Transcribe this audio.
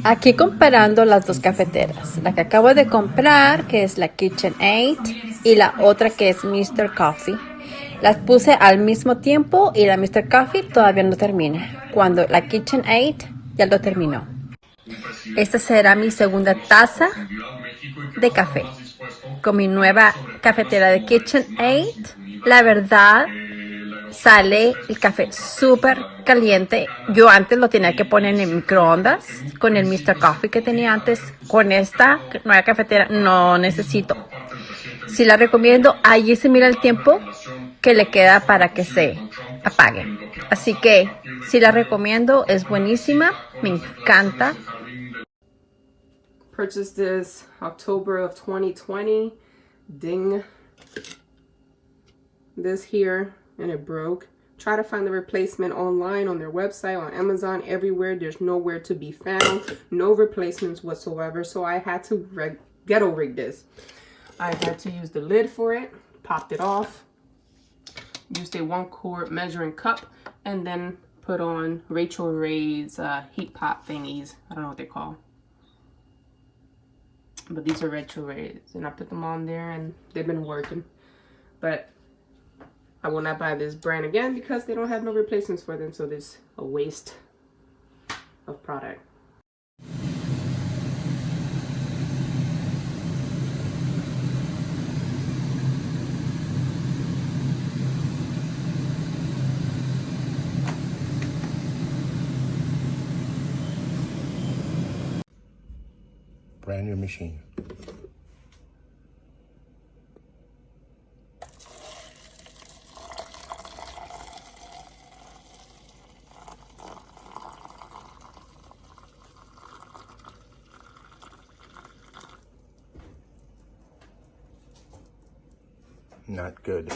Aquí comparando las dos cafeteras, la que acabo de comprar, que es la KitchenAid, y la otra que es Mr. Coffee. Las puse al mismo tiempo y la Mr. Coffee todavía no termina, cuando la KitchenAid ya lo terminó. Esta será mi segunda taza de café con mi nueva cafetera de KitchenAid. La verdad, sale el café súper caliente. Yo antes lo tenía que poner en el microondas con el Mr. Coffee que tenía antes. Con esta nueva cafetera no necesito. Si la recomiendo, allí se mira el tiempo que le queda para que se apague. Así que si la recomiendo, es buenísima, me encanta. Purchased this October of 2020. Ding. This here, and it broke. Try to find the replacement online, on their website, on Amazon, everywhere. There's nowhere to be found. No replacements whatsoever. So I had to ghetto rig this. I had to use the lid for it. Popped it off. Used a 1-quart measuring cup. And then put on Rachel Ray's heat pot thingies. I don't know what they're called. But these are Rachel Ray's. And I put them on there and they've been working. But I will not buy this brand again because they don't have no replacements for them, so there's a waste of product. Brand new machine. Not good.